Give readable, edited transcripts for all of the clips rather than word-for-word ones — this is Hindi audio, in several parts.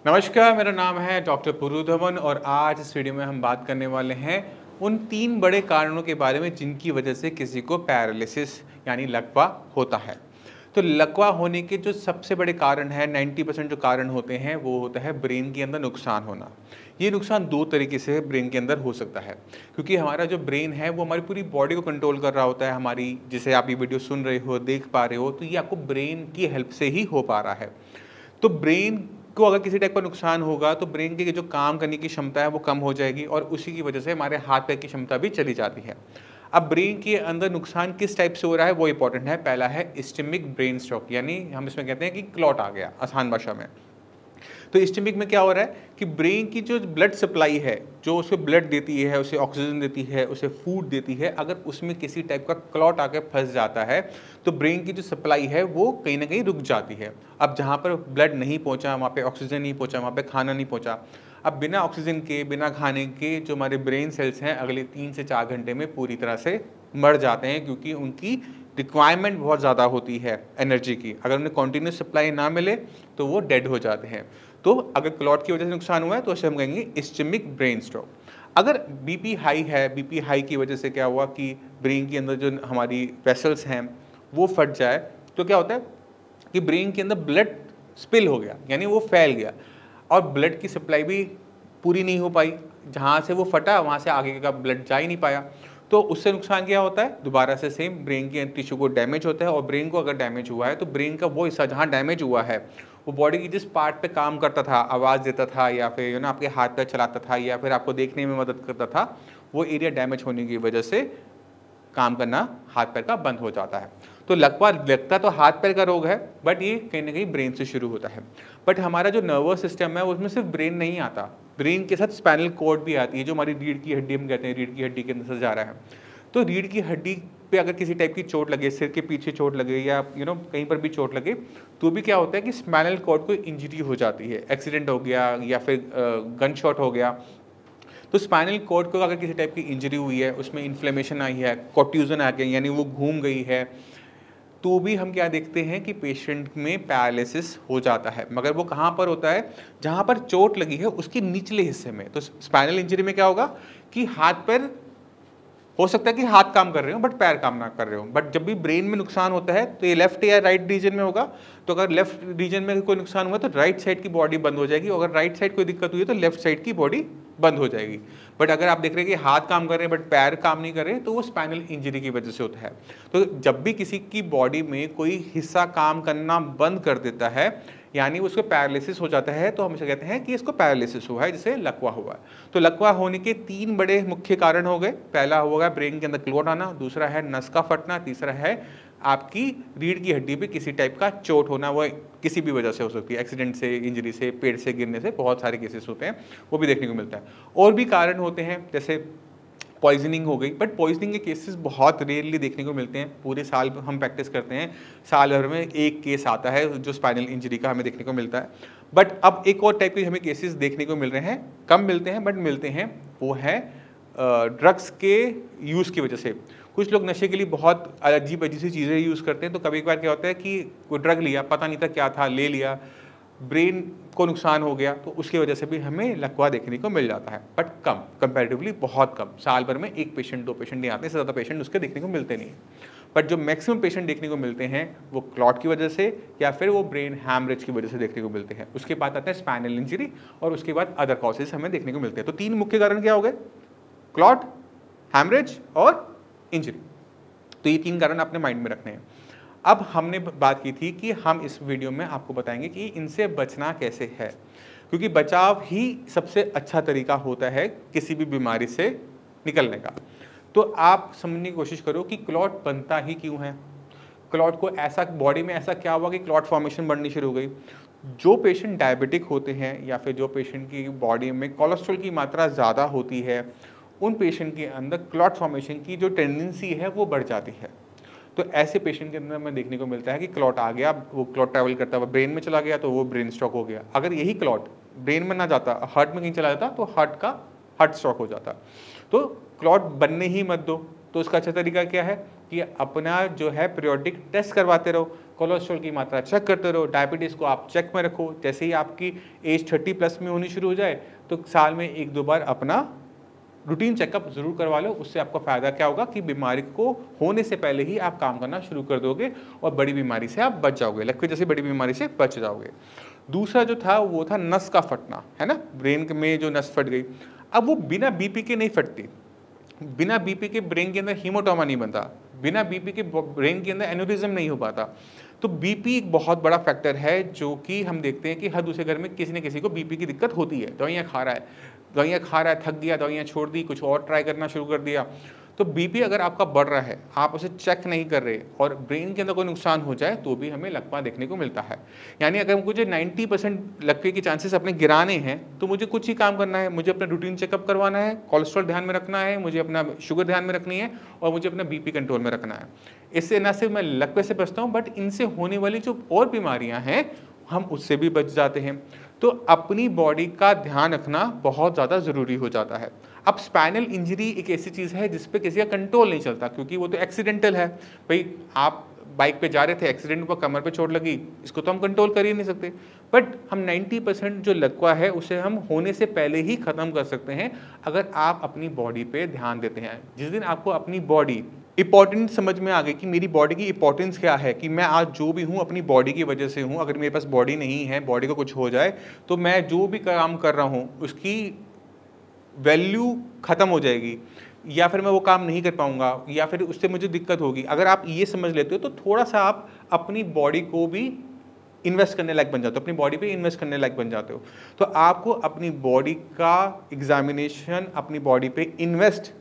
नमस्कार, मेरा नाम है डॉक्टर पुरु धवन और आज इस वीडियो में हम बात करने वाले हैं उन 3 बड़े कारणों के बारे में जिनकी वजह से किसी को पैरालिसिस यानी लकवा होता है। तो लकवा होने के जो सबसे बड़े कारण हैं, 90% जो कारण होते हैं वो होता है ब्रेन के अंदर नुकसान होना। ये नुकसान 2 तरीके से ब्रेन के अंदर हो सकता है, क्योंकि हमारा जो ब्रेन है वो हमारी पूरी बॉडी को कंट्रोल कर रहा होता है। हमारी जिसे आप ये वीडियो सुन रहे हो, देख पा रहे हो, तो ये आपको ब्रेन की हेल्प से ही हो पा रहा है। तो ब्रेन को अगर किसी टाइप का नुकसान होगा तो ब्रेन की जो काम करने की क्षमता है वो कम हो जाएगी और उसी की वजह से हमारे हाथ पैर की क्षमता भी चली जाती है। अब ब्रेन के अंदर नुकसान किस टाइप से हो रहा है वो इंपॉर्टेंट है। पहला है इस्केमिक ब्रेन स्ट्रोक, यानी हम इसमें कहते हैं कि क्लॉट आ गया आसान भाषा में। तो इस्केमिक में क्या हो रहा है कि ब्रेन की जो ब्लड सप्लाई है, जो उसे ब्लड देती है, उसे ऑक्सीजन देती है, उसे फूड देती है, अगर उसमें किसी टाइप का क्लॉट आकर फंस जाता है तो ब्रेन की जो सप्लाई है वो कहीं ना कहीं रुक जाती है। अब जहाँ पर ब्लड नहीं पहुँचा, वहाँ पे ऑक्सीजन नहीं पहुँचा, वहाँ पे खाना नहीं पहुँचा, अब बिना ऑक्सीजन के, बिना खाने के जो हमारे ब्रेन सेल्स हैं अगले 3 से 4 घंटे में पूरी तरह से मर जाते हैं, क्योंकि उनकी रिक्वायरमेंट बहुत ज़्यादा होती है एनर्जी की। अगर उन्हें कॉन्टीन्यूस सप्लाई ना मिले तो वो डेड हो जाते हैं। तो अगर क्लॉट की वजह से नुकसान हुआ है तो उसे हम कहेंगे इस्केमिक ब्रेन स्ट्रोक। अगर बीपी हाई है, बीपी हाई की वजह से क्या हुआ कि ब्रेन के अंदर जो हमारी वेसल्स हैं वो फट जाए, तो क्या होता है कि ब्रेन के अंदर ब्लड स्पिल हो गया, यानी वो फैल गया और ब्लड की सप्लाई भी पूरी नहीं हो पाई। जहाँ से वो फटा वहाँ से आगे का ब्लड जा ही नहीं पाया। तो उससे नुकसान क्या होता है, दोबारा से सेम ब्रेन के टिश्यू को डैमेज होता है। और ब्रेन को अगर डैमेज हुआ है तो ब्रेन का वो हिस्सा जहाँ डैमेज हुआ है, वो बॉडी की जिस पार्ट पे काम करता था, आवाज़ देता था या फिर आपके हाथ पैर चलाता था या फिर आपको देखने में मदद करता था, वो एरिया डैमेज होने की वजह से काम करना हाथ पैर का बंद हो जाता है। तो लकवा लगता तो हाथ पैर का रोग है, बट ये कहीं ना कहीं ब्रेन से शुरू होता है। बट हमारा जो नर्वस सिस्टम है उसमें सिर्फ ब्रेन नहीं आता, ब्रेन के साथ स्पाइनल कॉर्ड भी आती है, जो हमारी रीढ़ की हड्डी हम कहते हैं, रीढ़ की हड्डी के अंदर से जा रहा है। तो रीढ़ की हड्डी पे अगर किसी टाइप की चोट लगे, सिर के पीछे चोट लगे या कहीं पर भी चोट लगे, तो भी क्या होता है कि स्पाइनल कॉर्ड को इंजरी हो जाती है। एक्सीडेंट हो गया या फिर गन शॉट हो गया, तो स्पाइनल कॉर्ड को अगर किसी टाइप की इंजरी हुई है, उसमें इन्फ्लेमेशन आई है, कॉट्यूजन आ गया, यानी वो घूम गई है, तो भी हम क्या देखते हैं कि पेशेंट में पैरालिसिस हो जाता है। मगर वो कहाँ पर होता है, जहाँ पर चोट लगी है उसके निचले हिस्से में। तो स्पाइनल इंजरी में क्या होगा कि हाथ पैर, हो सकता है कि हाथ काम कर रहे हो बट पैर काम ना कर रहे हो। बट जब भी ब्रेन में नुकसान होता है तो ये लेफ्ट या राइट रीजन में होगा। तो अगर लेफ्ट रीजन में कोई नुकसान हुआ तो राइट साइड की बॉडी बंद हो जाएगी, और अगर राइट साइड कोई दिक्कत हुई है तो लेफ्ट साइड की बॉडी बंद हो जाएगी। बट अगर आप देख रहे हैं कि हाथ काम कर रहे हैं बट पैर काम नहीं कर रहे, तो वो स्पाइनल इंजरी की वजह से होता है। तो जब भी किसी की बॉडी में कोई हिस्सा काम करना बंद कर देता है, यानी उसको पैरालिसिस हो जाता है, तो हम इसे कहते हैं कि इसको पैरालिसिस हुआ है, जिसे लकवा हुआ है। तो लकवा होने के 3 बड़े मुख्य कारण हो गए। पहला होगा ब्रेन के अंदर क्लॉट आना, दूसरा है नस का फटना, तीसरा है आपकी रीढ़ की हड्डी पे किसी टाइप का चोट होना। वो किसी भी वजह से हो सकती है, एक्सीडेंट से, इंजरी से, पेड़ से गिरने से, बहुत सारे केसेस होते हैं, वो भी देखने को मिलता है। और भी कारण होते हैं, जैसे पॉइजनिंग हो गई, बट पॉइजनिंग के केसेस बहुत रेयरली देखने को मिलते हैं। पूरे साल हम प्रैक्टिस करते हैं, साल भर में 1 केस आता है जो स्पाइनल इंजरी का हमें देखने को मिलता है। बट अब एक और टाइप के हमें केसेस देखने को मिल रहे हैं, कम मिलते हैं बट मिलते हैं, वो है ड्रग्स के यूज़ की वजह से। कुछ लोग नशे के लिए बहुत अजीब अजीब सी चीज़ें यूज़ करते हैं। तो कभी कभार क्या होता है कि कोई ड्रग लिया, पता नहीं था क्या था, ले लिया, ब्रेन को नुकसान हो गया, तो उसकी वजह से भी हमें लकवा देखने को मिल जाता है। बट कम, कंपैरेटिवली बहुत कम। साल भर में 1 पेशेंट 2 पेशेंट नहीं आते, इससे ज़्यादा पेशेंट उसके देखने को मिलते नहीं हैं। बट जो मैक्सिमम पेशेंट देखने को मिलते हैं वो क्लॉट की वजह से या फिर वो ब्रेन हैमरेज की वजह से देखने को मिलते हैं। उसके बाद आता है स्पाइनल इंजरी और उसके बाद अदर कॉजेज हमें देखने को मिलते हैं। तो 3 मुख्य कारण क्या हो गए, क्लॉट, हैमरेज और इंजरी। तो ये 3 कारण अपने माइंड में रखने हैं। अब हमने बात की थी कि हम इस वीडियो में आपको बताएंगे कि इनसे बचना कैसे है, क्योंकि बचाव ही सबसे अच्छा तरीका होता है किसी भी बीमारी से निकलने का। तो आप समझने की कोशिश करो कि क्लॉट बनता ही क्यों है, क्लॉट को ऐसा बॉडी में ऐसा क्या हुआ कि क्लॉट फॉर्मेशन बढ़नी शुरू हो गई। जो पेशेंट डायबिटिक होते हैं या फिर जो पेशेंट की बॉडी में कोलेस्ट्रॉल की मात्रा ज़्यादा होती है, उन पेशेंट के अंदर क्लॉट फॉर्मेशन की जो टेंडेंसी है वो बढ़ जाती है। तो ऐसे पेशेंट के अंदर हमें देखने को मिलता है कि क्लॉट आ गया, वो क्लॉट ट्रैवल करता हुआ ब्रेन में चला गया तो वो ब्रेन स्ट्रोक हो गया। अगर यही क्लॉट ब्रेन में ना जाता, हार्ट में कहीं चला जाता, तो हार्ट स्ट्रोक हो जाता। तो क्लॉट बनने ही मत दो। तो उसका अच्छा तरीका क्या है कि अपना जो है पीरियोडिक टेस्ट करवाते रहो। कोलेस्ट्रॉल की मात्रा चेक करते रहो, डायबिटीज़ को आप चेक में रखो। जैसे ही आपकी एज 30+ में होनी शुरू हो जाए तो साल में 1-2 बार अपना रूटीन चेकअप ज़रूर करवा लो। उससे आपका फ़ायदा क्या होगा कि बीमारी को होने से पहले ही आप काम करना शुरू कर दोगे और बड़ी बीमारी से आप बच जाओगे, लकवे जैसी बड़ी बीमारी से बच जाओगे। दूसरा जो था वो था नस का फटना, है ना, ब्रेन में जो नस फट गई। अब वो बिना बीपी के नहीं फटती, बिना बीपी के ब्रेन के अंदर हीमोटोमा नहीं बनता, बिना बीपी के ब्रेन के अंदर एन्यूरिज्म नहीं हो पाता। तो बीपी एक बहुत बड़ा फैक्टर है जो कि हम देखते हैं कि हर दूसरे घर में किसी न किसी को बीपी की दिक्कत होती है। दवाइयाँ खा रहा है, थक गया, दवाइयाँ छोड़ दी, कुछ और ट्राई करना शुरू कर दिया। तो बीपी अगर आपका बढ़ रहा है, आप उसे चेक नहीं कर रहे और ब्रेन के अंदर कोई नुकसान हो जाए तो भी हमें लकवा देखने को मिलता है। यानी अगर मुझे 90% लकवे के चांसेस अपने गिराने हैं तो मुझे कुछ ही काम करना है, मुझे अपना रूटीन चेकअप करवाना है, कोलेस्ट्रॉल ध्यान में रखना है, मुझे अपना शुगर ध्यान में रखनी है और मुझे अपना बीपी कंट्रोल में रखना है। इससे न सिर्फ मैं लकवे से बचता हूँ बट इनसे होने वाली जो और बीमारियाँ हैं हम उससे भी बच जाते हैं। तो अपनी बॉडी का ध्यान रखना बहुत ज़्यादा ज़रूरी हो जाता है। अब स्पाइनल इंजरी एक ऐसी चीज़ है जिस पे किसी का कंट्रोल नहीं चलता क्योंकि वो तो एक्सीडेंटल है। भाई आप बाइक पे जा रहे थे, एक्सीडेंट हुआ, कमर पे चोट लगी, इसको तो हम कंट्रोल कर ही नहीं सकते। बट हम 90% जो लकवा है उसे हम होने से पहले ही ख़त्म कर सकते हैं अगर आप अपनी बॉडी पे ध्यान देते हैं। जिस दिन आपको अपनी बॉडी इंपॉर्टेंट समझ में आ गई कि मेरी बॉडी की इंपॉर्टेंस क्या है, कि मैं आज जो भी हूँ अपनी बॉडी की वजह से हूँ, अगर मेरे पास बॉडी नहीं है, बॉडी को कुछ हो जाए तो मैं जो भी काम कर रहा हूँ उसकी वैल्यू ख़त्म हो जाएगी या फिर मैं वो काम नहीं कर पाऊँगा या फिर उससे मुझे दिक्कत होगी। अगर आप ये समझ लेते हो तो थोड़ा सा आप अपनी बॉडी को भी इन्वेस्ट करने लायक बन जाते हो, अपनी बॉडी पे इन्वेस्ट करने लायक बन जाते हो। तो आपको अपनी बॉडी का एग्जामिनेशन, अपनी बॉडी पे इन्वेस्ट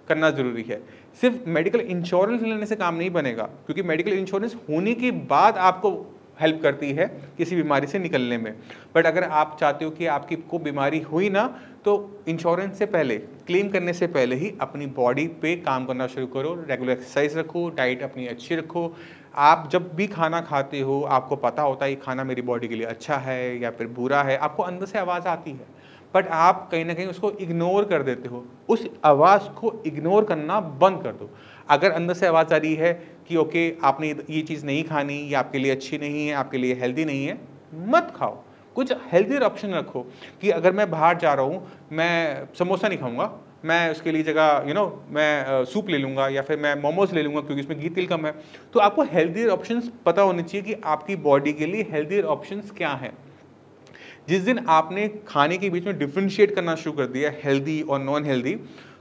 करना ज़रूरी है। सिर्फ मेडिकल इंश्योरेंस लेने से काम नहीं बनेगा क्योंकि मेडिकल इंश्योरेंस होने के बाद आपको हेल्प करती है किसी बीमारी से निकलने में। बट अगर आप चाहते हो कि आपकी को बीमारी हुई ना तो इंश्योरेंस से पहले, क्लेम करने से पहले ही अपनी बॉडी पे काम करना शुरू करो। रेगुलर एक्सरसाइज रखो, डाइट अपनी अच्छी रखो। आप जब भी खाना खाते हो आपको पता होता है ये खाना मेरी बॉडी के लिए अच्छा है या फिर बुरा है, आपको अंदर से आवाज़ आती है बट आप कहीं ना कहीं उसको इग्नोर कर देते हो। उस आवाज़ को इग्नोर करना बंद कर दो। अगर अंदर से आवाज़ आ रही है कि ओके आपने ये चीज़ नहीं खानी, ये आपके लिए अच्छी नहीं है, आपके लिए हेल्दी नहीं है, मत खाओ। कुछ हेल्दी ऑप्शन रखो कि अगर मैं बाहर जा रहा हूँ, मैं समोसा नहीं खाऊंगा, मैं उसके लिए जगह मैं सूप ले लूँगा या फिर मैं मोमोज ले लूँगा क्योंकि इसमें घी तेल कम है। तो आपको हेल्दी ऑप्शंस पता होने चाहिए कि आपकी बॉडी के लिए हेल्दी ऑप्शंस क्या हैं। जिस दिन आपने खाने के बीच में डिफ्रेंशिएट करना शुरू कर दिया हेल्दी और नॉन हेल्दी,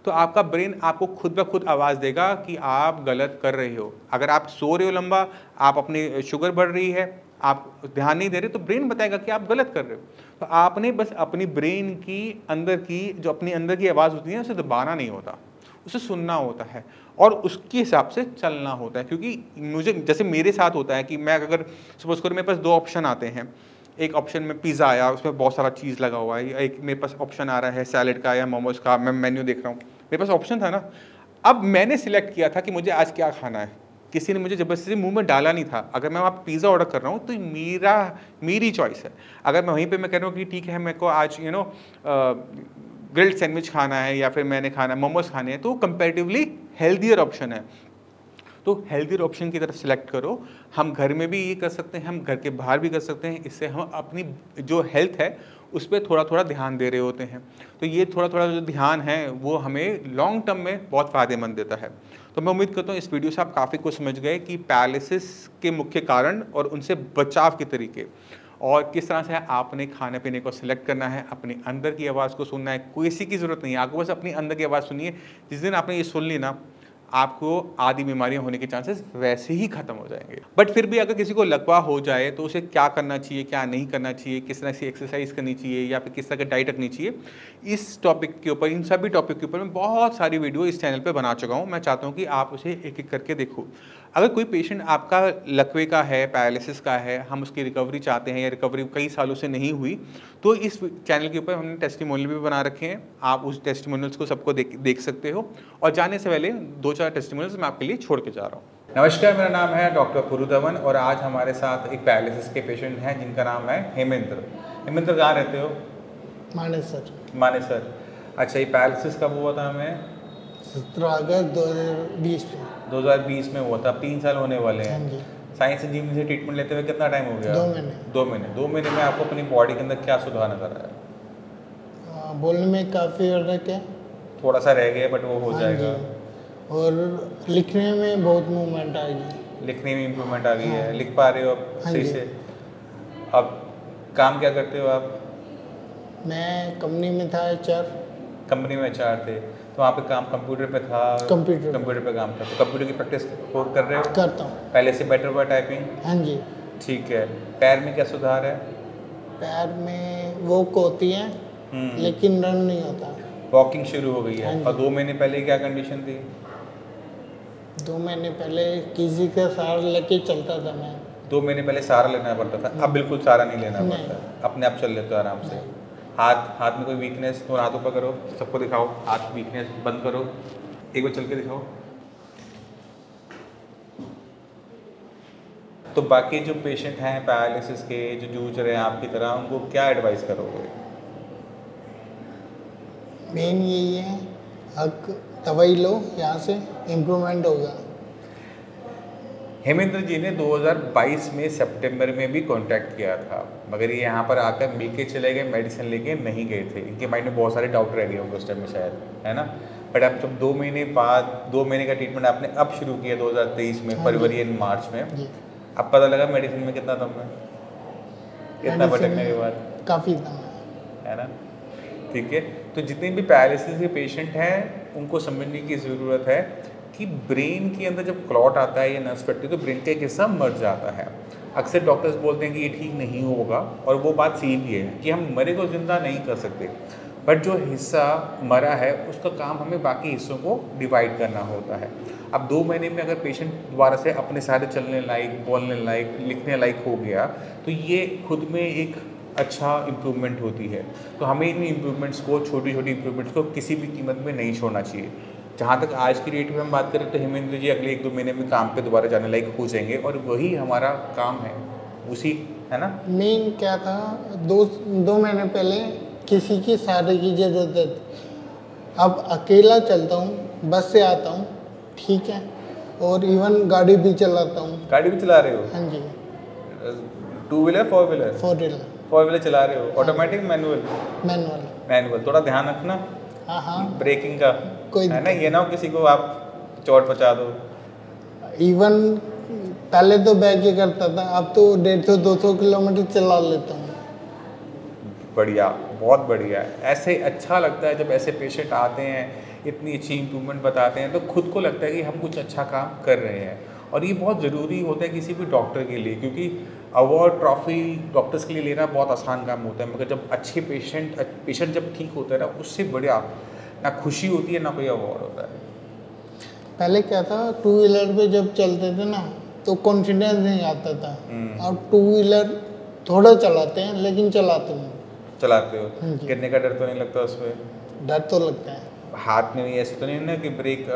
तो आपका ब्रेन आपको खुद ब खुद आवाज़ देगा कि आप गलत कर रहे हो। अगर आप सो रहे हो लंबा, आप अपनी शुगर बढ़ रही है, आप ध्यान नहीं दे रहे, तो ब्रेन बताएगा कि आप गलत कर रहे हो। तो आपने बस अपनी ब्रेन की अंदर की जो अपनी अंदर की आवाज़ होती है उसे दबाना नहीं होता, उसे सुनना होता है और उसके हिसाब से चलना होता है। क्योंकि मुझे जैसे मेरे साथ होता है कि मैं अगर सपोज करो मेरे पास 2 ऑप्शन आते हैं, एक ऑप्शन में पिज़्ज़ा आया, उसमें बहुत सारा चीज़ लगा हुआ है, एक मेरे पास ऑप्शन आ रहा है सैलेड का या मोमोज का, मैं मेन्यू देख रहा हूँ, मेरे पास ऑप्शन था ना। अब मैंने सिलेक्ट किया था कि मुझे आज क्या खाना है, किसी ने मुझे ज़बरदस्ती मुंह में डाला नहीं था। अगर मैं वहाँ पिज़्ज़ा ऑर्डर कर रहा हूँ तो मेरी चॉइस है। अगर मैं वहीं पे मैं कह रहा हूँ कि ठीक है मेरे को आज ग्रिल्ड सैंडविच खाना है या फिर मैंने खाना मोमोज खाने हैं, तो कंपैरेटिवली हेल्दियर ऑप्शन है। तो हेल्दी ऑप्शन की तरफ सेलेक्ट करो। हम घर में भी ये कर सकते हैं, हम घर के बाहर भी कर सकते हैं। इससे हम अपनी जो हेल्थ है उस पर थोड़ा थोड़ा ध्यान दे रहे होते हैं। तो ये थोड़ा थोड़ा जो ध्यान है वो हमें लॉन्ग टर्म में बहुत फ़ायदेमंद देता है। तो मैं उम्मीद करता हूँ इस वीडियो से आप काफ़ी कुछ समझ गए कि पैरालिसिस के मुख्य कारण और उनसे बचाव के तरीके और किस तरह से आपने खाने पीने को सिलेक्ट करना है, अपनी अंदर की आवाज़ को सुनना है। किसी की ज़रूरत नहीं है, आपको बस अपनी अंदर की आवाज़ सुनिए। जिस दिन आपने ये सुन ली ना, आपको आदि बीमारियां होने के चांसेस वैसे ही खत्म हो जाएंगे। बट फिर भी अगर किसी को लकवा हो जाए तो उसे क्या करना चाहिए, क्या नहीं करना चाहिए, किस तरह से एक्सरसाइज करनी चाहिए या फिर किस तरह की डाइट रखनी चाहिए, इस टॉपिक के ऊपर, इन सभी टॉपिक के ऊपर मैं बहुत सारी वीडियो इस चैनल पे बना चुका हूँ। मैं चाहता हूँ कि आप उसे एक एक करके देखो। अगर कोई पेशेंट आपका लकवे का है, पैरालिसिस का है, हम उसकी रिकवरी चाहते हैं या रिकवरी कई सालों से नहीं हुई, तो इस चैनल के ऊपर हमने टेस्टिमोनियल भी बना रखे हैं। आप उस टेस्टिमोनियल्स को सबको देख सकते हो। और जाने से पहले 2-4 टेस्टिमोनियल्स मैं आपके लिए छोड़ के जा रहा हूँ। नमस्कार, मेरा नाम है डॉक्टर पुरुधवन और आज हमारे साथ एक पैरालिसिस के पेशेंट हैं जिनका नाम है हेमेंद्र। हेमेंद्र कहाँ रहते हो? मानेसर। मानेसर। अच्छा, ये पैरालिसिस कब हुआ था हमें? 17 अगस्त 2020 में। 2020 में हुआ था, 3 साल होने वाले हैं। साइंस इंजीनियरिंग से ट्रीटमेंट लेते हुए कितना टाइम हो गया? 2 महीने। 2 महीने। 2 महीने में आपको अपनी बॉडी के अंदर क्या सुधार नजर आया? बोलने में काफ़ी फर्क है। थोड़ा सा रह गया बट वो हो हाँ जाएगा। जी। और लिखने में बहुत मूवमेंट आ गई। लिखने में इम्प्रूवमेंट आ गई हाँ। है, लिख पा रहे हो अब हाँ सही जी। से? अब काम क्या करते हो आप? मैं कंपनी में था HR। कंपनी में HR थे, तो वहाँ पे काम कंप्यूटर पे था? कंप्यूटर पे काम था। तो कंप्यूटर की प्रैक्टिस कर रहे हो? करता हूँ। पहले से बेटर हुआ टाइपिंग? हाँ जी। ठीक है। पैर में क्या सुधार है? पैर में वॉक होती है लेकिन रन नहीं होता। वॉकिंग शुरू हो गई हाँ है। जी। और 2 महीने पहले क्या कंडीशन थी? 2 महीने पहले किसी का सहारा लेके चलता था मैं। 2 महीने पहले सहारा लेना पड़ता था, अब बिल्कुल सहारा नहीं लेना नहीं। पड़ता, अपने आप चल लेते हो आराम से। हाथ में कोई वीकनेस तो हाथों पर करो, सबको दिखाओ, हाथ वीकनेस बंद करो, एक बार चल के दिखाओ। तो बाकी जो पेशेंट हैं पैरालिसिस के, जो जूझ रहे हैं आपकी तरह, उनको क्या एडवाइस करोगे? मेन यही है, हक दवाई लो, यहाँ से इम्प्रूवमेंट होगा। हेमेंद्र जी ने 2022 में सितंबर में भी कांटेक्ट किया था, मगर ये यहाँ पर आकर मिल के चले गए, मेडिसिन लेके नहीं गए थे। इनके माइंड में बहुत सारे डाउट रह गए होंगे उस टाइम में शायद, है ना? बट अब जब 2 महीने बाद 2 महीने का ट्रीटमेंट आपने अब शुरू किया 2023 में, फरवरी एंड मार्च में, अब पता लगा मेडिसिन में कितना दम है, कितना भटकने के बाद काफ़ी दम है ना? ठीक है। तो जितने भी पैरालिसिस के पेशेंट हैं उनको समझने की ज़रूरत है कि ब्रेन के अंदर जब क्लॉट आता है या नर्व्स फटती है तो ब्रेन का एक हिस्सा मर जाता है। अक्सर डॉक्टर्स बोलते हैं कि ये ठीक नहीं होगा, और वो बात सही भी है कि हम मरे को ज़िंदा नहीं कर सकते, बट जो हिस्सा मरा है उसका काम हमें बाकी हिस्सों को डिवाइड करना होता है। अब 2 महीने में अगर पेशेंट दोबारा से अपने सारे चलने लायक, बोलने लायक, लिखने लायक हो गया तो ये खुद में एक अच्छा इम्प्रूवमेंट होती है। तो हमें इन इम्प्रूवमेंट्स को, छोटी छोटी इम्प्रूवमेंट्स को किसी भी कीमत में नहीं छोड़ना चाहिए। जहाँ तक आज की डेट में हम बात करें तो हेमेंद्र जी अगले 1-2 महीने में काम पे दोबारा जाने लायक हो जाएंगे, और वही हमारा काम है, उसी, है ना? मेन क्या था, 2 महीने पहले किसी की सहारे की ज़रूरत है। अब अकेला चलता हूँ, बस से आता हूँ, ठीक है, और इवन गाड़ी भी चलाता हूँ। गाड़ी भी चला रहे हो? हाँ जी। 2 व्हीलर 4 व्हीलर? 4 व्हीलर। 4 व्हीलर चला रहे हो? Automatic manual? मैनुअल। थोड़ा ध्यान रखना हाँ ब्रेकिंग का, कोई है ना? ये ना हो किसी को आप चोट पहुँचा दो। इवन पहले तो बैक ही करता था, अब तो 150-200 किलोमीटर चला लेता हूँ। बढ़िया, बहुत बढ़िया है। ऐसे अच्छा लगता है जब ऐसे पेशेंट आते हैं, इतनी अच्छी इम्प्रूवमेंट बताते हैं, तो खुद को लगता है कि हम कुछ अच्छा काम कर रहे हैं। और ये बहुत ज़रूरी होता है किसी भी डॉक्टर के लिए, क्योंकि अवार्ड ट्रॉफी डॉक्टर्स के लिए लेना बहुत आसान काम होता है, मगर जब अच्छे पेशेंट जब ठीक होता है ना, उससे बढ़िया ना खुशी होती है ना कोई अवार्ड होता है। पहले क्या था, 2 व्हीलर पे जब चलते थे ना तो कॉन्फिडेंस नहीं आता था, और 2 व्हीलर थोड़ा चलाते हैं लेकिन चलाते हो। गिरने का डर तो नहीं लगता उसमें? डर तो लगता है। हाथ में भी ऐसे तो नहीं ना कि ब्रेक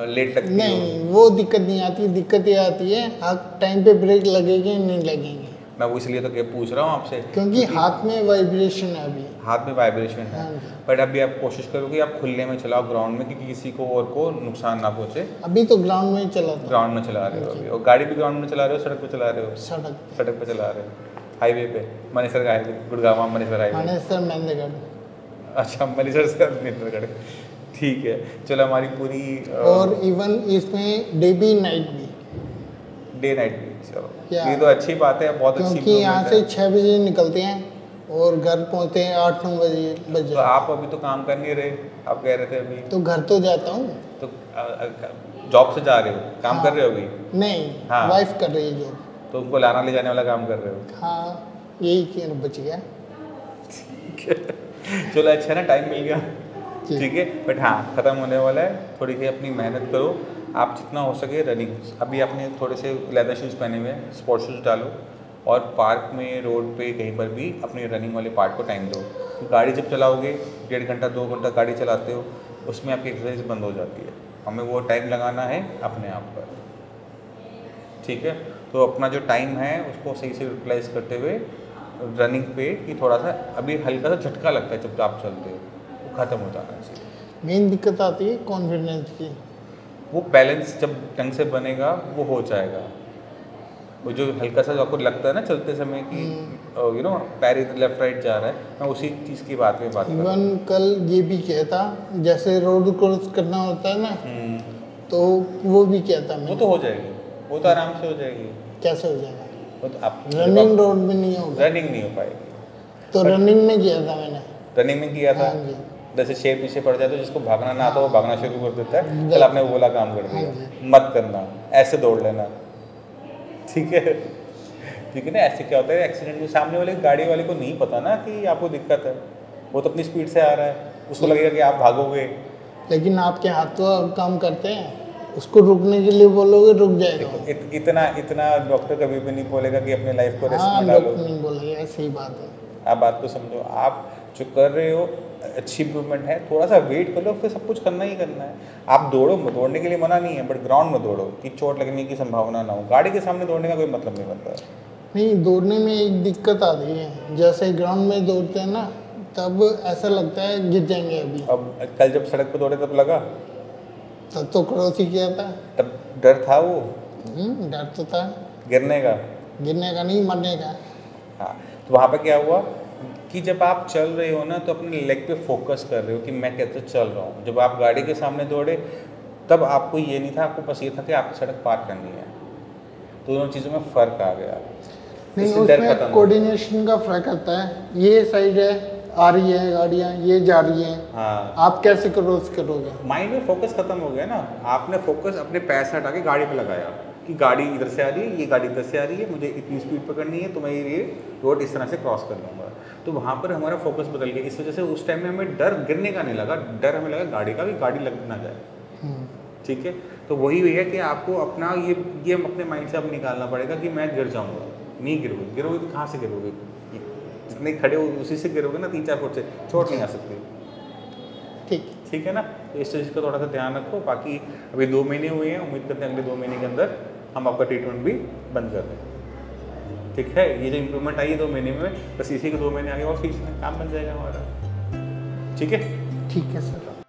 लेट लगती है? नहीं, वो दिक्कत नहीं आती। दिक्कत ये आती है आप टाइम पे ब्रेक लगेंगे नहीं लगेंगे। मैं वो इसलिए तो क्या पूछ रहा हूँ आपसे, क्योंकि हाथ में वाइब्रेशन है अभी। हाथ में वाइब्रेशन है। बट अभी आप कोशिश करोगे आप खुले में चलाओ, ग्राउंड में, क्योंकि किसी को और को नुकसान ना पहुँचे। अभी तो ग्राउंड में ही चलाता। ग्राउंड में चला रहे हो अभी? और गाड़ी भी ग्राउंड में चला रहे हो, सड़क पे चला रहे हो? सड़क पे चला रहे हो। हाईवे पे, मनेसर का हाईवे, गुड़गांव मनेसर हाईवे? मनेसर मेहंदगढ़। अच्छा, मनेसर से मेहंदगढ़, ठीक है। चलो, हमारी पूरी और इवन इसमें डे भी नाइट भी, डे नाइट भी। चलो, ये तो अच्छी बात है, बहुत अच्छी। क्योंकि यहाँ से 6 बजे निकलते हैं और घर पहुँचते हैं 8-9 बजे। तो आप अभी तो काम कर नहीं रहे, आप कह रहे थे अभी? तो घर तो जाता हूँ। तो जॉब से जा रहे हो, काम कर रहे हो अभी? नहीं, वाइफ कर रही है जॉब। तो उनको लाना ले जाने वाला काम कर रहे हो? हाँ, यही कि बच गया। ठीक है, चलो अच्छा ना, टाइम मिल गया, ठीक है। बट हाँ, ख़त्म होने वाला है, थोड़ी सी अपनी मेहनत करो। आप जितना हो सके रनिंग, अभी आपने थोड़े से लेदर शूज़ पहने हुए हैं, स्पोर्ट्स शूज़ डालो, और पार्क में, रोड पे, कहीं पर भी अपने रनिंग वाले पार्ट को टाइम दो। गाड़ी जब चलाओगे 1.5 घंटा 2 घंटा गाड़ी चलाते हो, उसमें आपकी एक्सरसाइज बंद हो जाती है। हमें वो टाइम लगाना है अपने आप पर, ठीक है। तो अपना जो टाइम है उसको सही से यूटिलाइज करते हुए रनिंग पे, कि थोड़ा सा अभी हल्का सा झटका लगता है जब आप चलते हो, वो ख़त्म हो जाना चाहिए। मेन दिक्कत आती है कॉन्फिडेंस की। वो बैलेंस जब ढंग से बनेगा वो हो जाएगा, वो जो हल्का सा आपको लगता है ना चलते समय कि यू नो पैर लेफ्ट राइट जा रहा है, मैं उसी चीज़ की बात कर रहा हूँ। इवन कल ये भी कहता, जैसे रोड क्रॉस करना होता है ना, तो वो भी कहता मैं। वो तो हो जाएगी, वो तो आराम से हो जाएगी। कैसे हो जाएगा? वो तो आप रनिंग रोड में नहीं होगा। रनिंग नहीं हो पाएगी। तो रनिंग में किया था मैंने। रनिंग में किया था। हाँ जी। जैसे शेर पीछे पड़ जाए तो जिसको भागना ना आता वो भागना शुरू कर देता है, कल आपने वो बोला काम कर दिया। मत करना, ऐसे दौड़ लेना, ठीक है? ठीक है ना? ऐसे क्या होता है एक्सीडेंट में सामने वाले गाड़ी वाले को नहीं पता ना कि आपको दिक्कत है, वो तो अपनी स्पीड से आ रहा है, उसको लगेगा कि आप भागोगे। लेकिन आपके हाथ तो काम करते हैं, उसको रुकने के लिए बोलोगे रुक जाएगा। इतना डॉक्टर कभी भी नहीं बोलेगा कि अपने लाइफ को रिस्क में डालो। नहीं बोलेगा, सही बात है। आप बात को समझो, आप जो कर रहे हो अच्छी इम्प्रूवमेंट है, थोड़ा सा वेट कर लो, फिर सब कुछ करना ही करना है। आप दौड़ो, दौड़ने के लिए मना नहीं है, बट ग्राउंड में दौड़ो कि चोट लगने की संभावना ना हो। गाड़ी के सामने दौड़ने का कोई मतलब नहीं बनता है। नहीं, दौड़ने में एक दिक्कत आती है, जैसे ग्राउंड में दौड़ते हैं ना, तब ऐसा लगता है गिर जाएंगे अभी। अब कल जब सड़क पे दौड़े तब लगा? तब तो क्रॉस ही किया था। तब डर था वो? डर तो था। गिरने का? गिरने का नहीं, मरने का। हाँ, तो वहाँ पे क्या हुआ कि जब आप चल रहे हो ना तो अपने लेग पे फोकस कर रहे हो कि मैं कैसे चल रहा हूँ। जब आप गाड़ी के सामने दौड़े तब आपको ये नहीं था, आपको बस ये था कि आपको सड़क पार करनी है। तो दोनों चीज़ों में फ़र्क आ गया। नहीं, उसमें कोऑर्डिनेशन का फ़र्क आता है। ये साइड है, आ रही है गाड़ियाँ, ये जा रही हैं। हाँ, आप कैसे क्रॉस करोगे? माइंड में फोकस खत्म हो गया ना। आपने फोकस अपने पैर से हटा के गाड़ी पे लगाया कि गाड़ी इधर से आ रही है, ये गाड़ी इधर से आ रही है, मुझे इतनी स्पीड पकड़नी है, तो मैं ये रोड इस तरह से क्रॉस कर लूँगा। तो वहाँ पर हमारा फोकस बदल गया। इस वजह से उस टाइम में हमें डर गिरने का नहीं लगा, डर हमें लगा गाड़ी का, कि गाड़ी लग ना जाए। ठीक है, तो वही है कि आपको अपना ये अपने माइंड से अब निकालना पड़ेगा कि मैं गिर जाऊँगा। नहीं गिरोगे तो कहाँ से गिरोगे? जितने खड़े हो उसी से गिरोगे ना, 3-4 फुट से, चोट नहीं आ सकती। ठीक है ना? तो इस चीज़ का थोड़ा सा ध्यान रखो। बाकी अभी 2 महीने हुए हैं, उम्मीद करते हैं अगले 2 महीने के अंदर हम आपका ट्रीटमेंट भी बंद कर दें। ठीक है, ये जो इम्प्रूवमेंट आई है 2 महीने में, बस इसी के 2 महीने आगे और फीस में काम बन जाएगा हमारा। ठीक है सर।